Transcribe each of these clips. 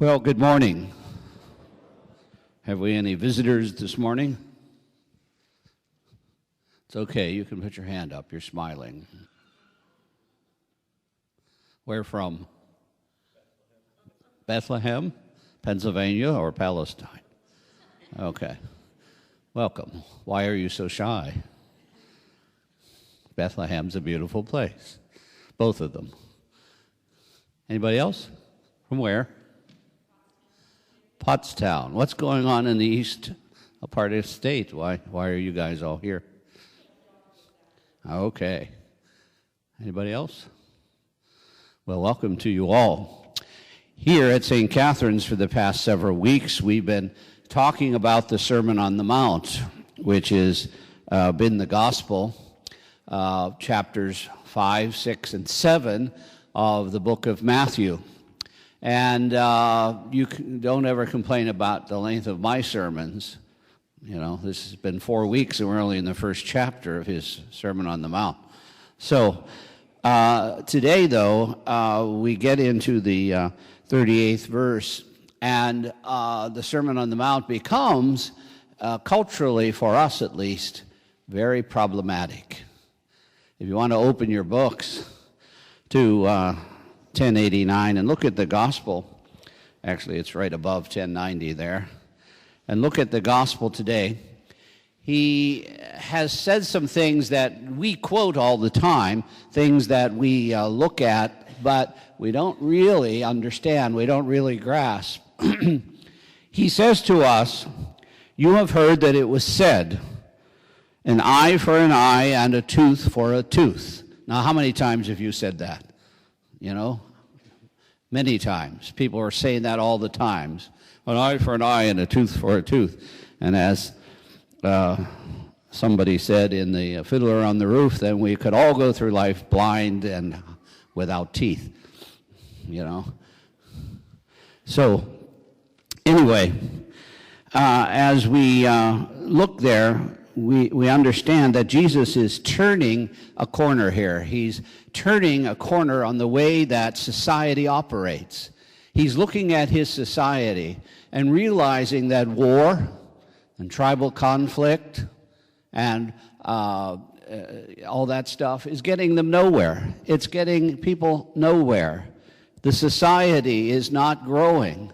Well, good morning. Have we any visitors this morning? It's okay, you can put your hand up, you're smiling. Where from? Bethlehem, Pennsylvania, or Palestine? Okay, welcome. Why are you so shy? Bethlehem's a beautiful place, both of them. Anybody else? From where? Pottstown. What's going on in the east part of the state? Why are you guys all here? Okay. Anybody else? Well, welcome to you all. Here at St. Catherine's for the past several weeks, we've been talking about the Sermon on the Mount, which has been the Gospel, chapters 5, 6, and 7 of the book of Matthew. And don't ever complain about the length of my sermons. You know, this has been 4 weeks and we're only in the first chapter of his Sermon on the Mount. So today, though, we get into the 38th verse, and the Sermon on the Mount becomes, culturally, for us at least, very problematic. If you want to open your books to 1089 and look at the gospel, actually it's right above 1090 there, and look at the gospel today. He has said some things that we quote all the time, things that we look at, but we don't really understand, we don't really grasp. He says to us, "You have heard that it was said, an eye for an eye and a tooth for a tooth." Now, how many times have you said that? You know, many times. People are saying that all the times. An eye for an eye and a tooth for a tooth. And as somebody said in the Fiddler on the Roof, then we could all go through life blind and without teeth, you know. So, anyway, as we look there, we understand that Jesus is turning a corner here. He's turning a corner on the way that society operates. He's looking at his society and realizing that war and tribal conflict and all that stuff is getting them nowhere. It's getting people nowhere. The society is not growing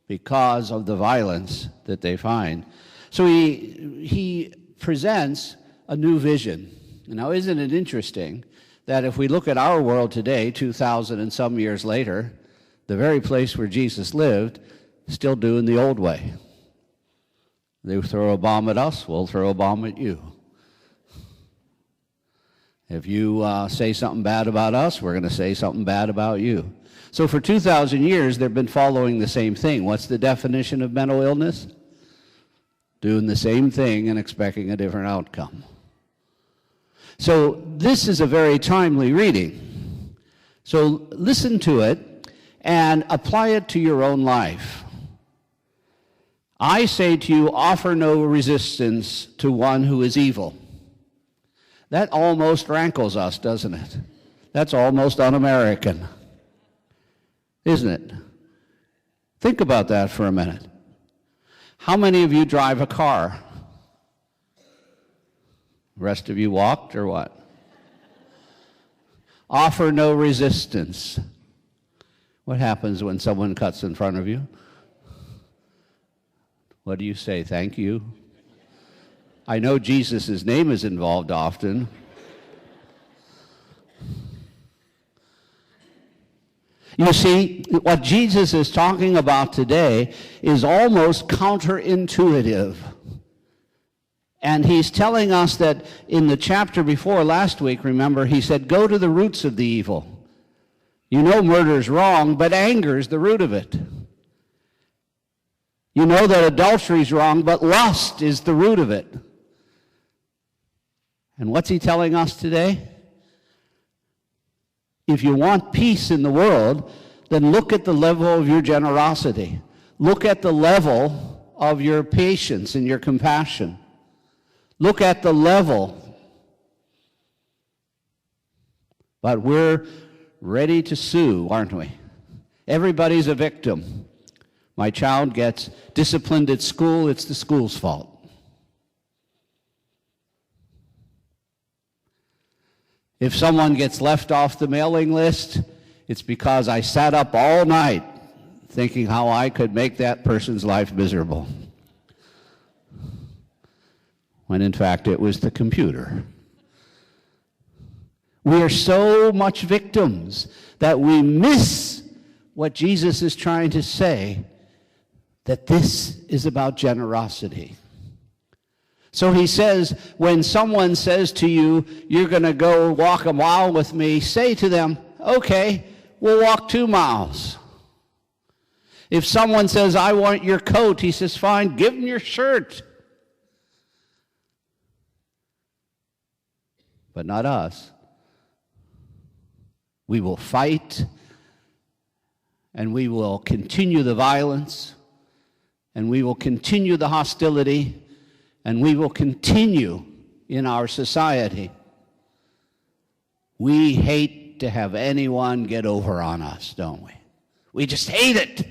because of the violence that they find. So he presents a new vision. Now, isn't it interesting that if we look at our world today, 2,000 and some years later, the very place where Jesus lived, still doing the old way. They throw a bomb at us, we'll throw a bomb at you. If you say something bad about us, we're going to say something bad about you. So for 2,000 years, they've been following the same thing. What's the definition of mental illness? Doing the same thing and expecting a different outcome. So this is a very timely reading. So listen to it and apply it to your own life. I say to you, offer no resistance to one who is evil. That almost rankles us, doesn't it? That's almost un-American, isn't it? Think about that for a minute. How many of you drive a car? The rest of you walked or what? Offer no resistance. What happens when someone cuts in front of you? What do you say? Thank you. I know Jesus' name is involved often. You see, what Jesus is talking about today is almost counterintuitive. And he's telling us that in the chapter before last week, remember, he said, go to the roots of the evil. You know murder's wrong, but anger's the root of it. You know that adultery's wrong, but lust is the root of it. And what's he telling us today? If you want peace in the world, then look at the level of your generosity. Look at the level of your patience and your compassion. Look at the level. But we're ready to sue, aren't we? Everybody's a victim. My child gets disciplined at school, it's the school's fault. If someone gets left off the mailing list, it's because I sat up all night thinking how I could make that person's life miserable. When in fact it was the computer. We are so much victims that we miss what Jesus is trying to say, that this is about generosity. So he says, when someone says to you, you're going to go walk a mile with me, say to them, okay, we'll walk 2 miles. If someone says, I want your coat, he says, fine, give him your shirt. But not us. We will fight, and we will continue the violence, and we will continue the hostility, and we will continue in our society. We hate to have anyone get over on us, don't we? We just hate it.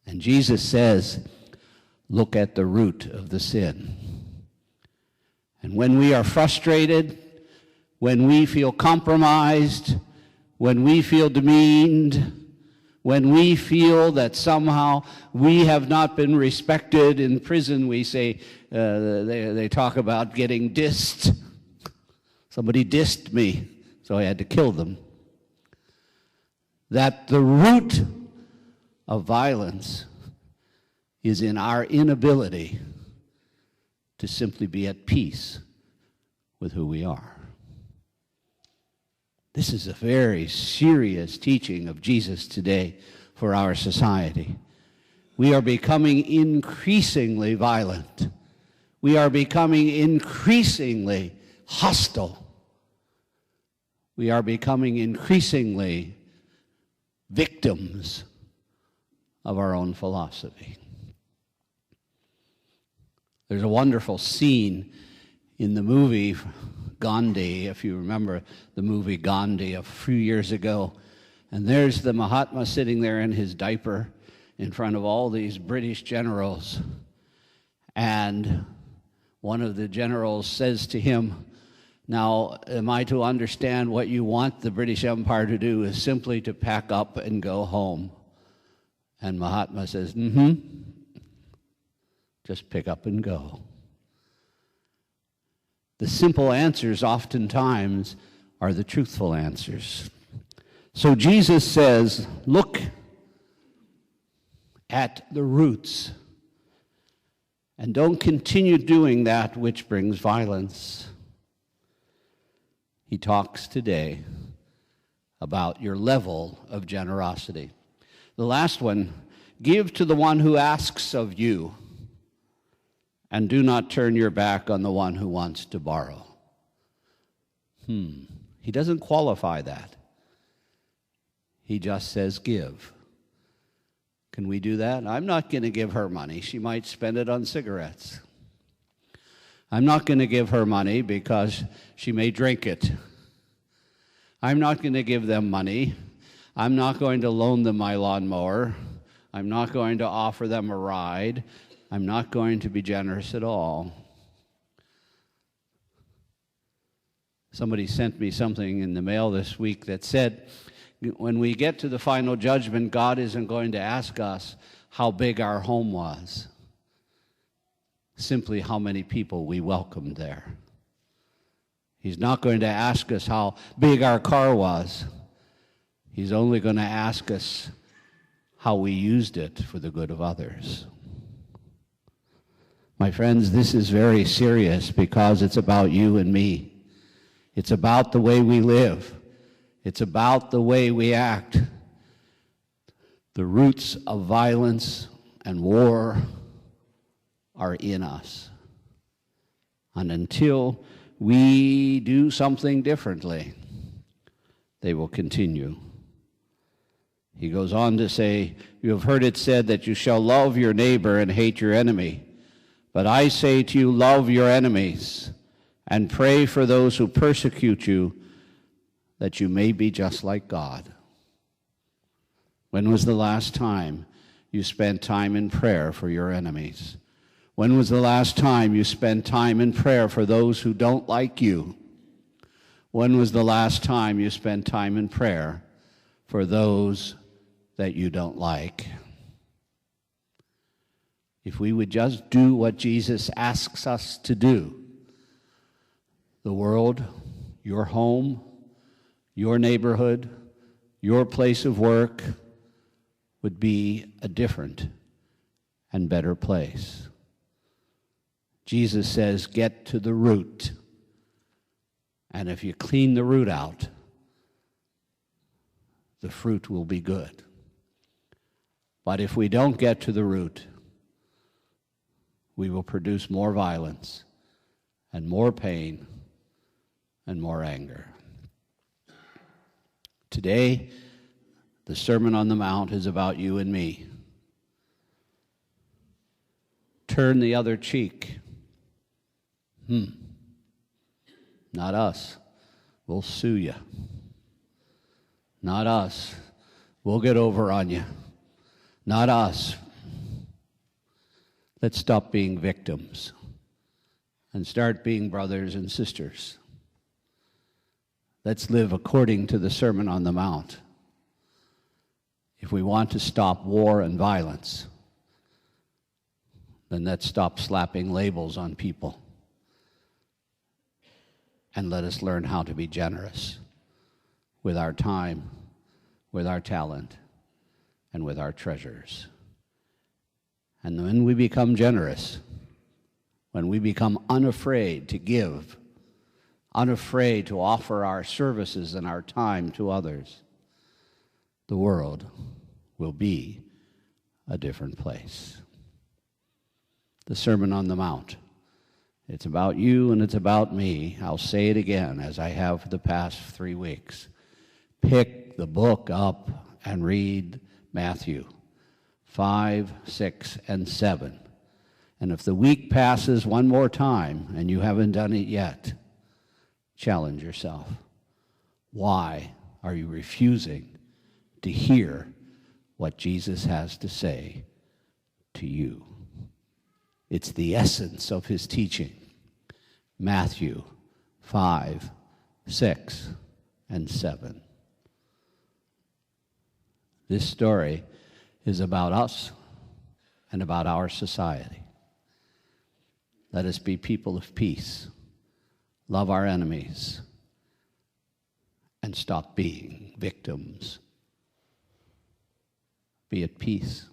And Jesus says, look at the root of the sin. And when we are frustrated, when we feel compromised, when we feel demeaned, when we feel that somehow we have not been respected in prison, we say, they talk about getting dissed. Somebody dissed me, so I had to kill them. That the root of violence is in our inability to simply be at peace with who we are. This is a very serious teaching of Jesus today for our society. We are becoming increasingly violent. We are becoming increasingly hostile. We are becoming increasingly victims of our own philosophy. There's a wonderful scene in the movie Gandhi, if you remember the movie Gandhi a few years ago. And there's the Mahatma sitting there in his diaper in front of all these British generals. And one of the generals says to him, now, am I to understand what you want the British Empire to do is simply to pack up and go home? And Mahatma says, just pick up and go. The simple answers oftentimes are the truthful answers. So Jesus says, look at the roots and don't continue doing that which brings violence. He talks today about your level of generosity. The last one, give to the one who asks of you, and do not turn your back on the one who wants to borrow. He doesn't qualify that. He just says give. Can we do that? I'm not going to give her money. She might spend it on cigarettes. I'm not going to give her money because she may drink it. I'm not going to give them money. I'm not going to loan them my lawnmower. I'm not going to offer them a ride. I'm not going to be generous at all. Somebody sent me something in the mail this week that said, when we get to the final judgment, God isn't going to ask us how big our home was, simply how many people we welcomed there. He's not going to ask us how big our car was. He's only going to ask us how we used it for the good of others. My friends, this is very serious because it's about you and me. It's about the way we live. It's about the way we act. The roots of violence and war are in us. And until we do something differently, they will continue. He goes on to say, you have heard it said that you shall love your neighbor and hate your enemy. But I say to you, love your enemies and pray for those who persecute you, that you may be just like God. When was the last time you spent time in prayer for your enemies? When was the last time you spent time in prayer for those who don't like you? When was the last time you spent time in prayer for those that you don't like? If we would just do what Jesus asks us to do, the world, your home, your neighborhood, your place of work would be a different and better place. Jesus says, get to the root. And if you clean the root out, the fruit will be good. But if we don't get to the root, we will produce more violence and more pain and more anger. Today, the Sermon on the Mount is about you and me. Turn the other cheek. Not us. We'll sue you. Not us. We'll get over on you. Not us. Let's stop being victims and start being brothers and sisters. Let's live according to the Sermon on the Mount. If we want to stop war and violence, then let's stop slapping labels on people. And let us learn how to be generous with our time, with our talent, and with our treasures. And when we become generous, when we become unafraid to give, unafraid to offer our services and our time to others, the world will be a different place. The Sermon on the Mount. It's about you and it's about me. I'll say it again as I have for the past 3 weeks. Pick the book up and read Matthew 5, 6, and 7. And if the week passes one more time and you haven't done it yet, challenge yourself. Why are you refusing to hear what Jesus has to say to you? It's the essence of his teaching. Matthew 5, 6, and 7. This story is about us and about our society. Let us be people of peace, love our enemies, and stop being victims. Be at peace.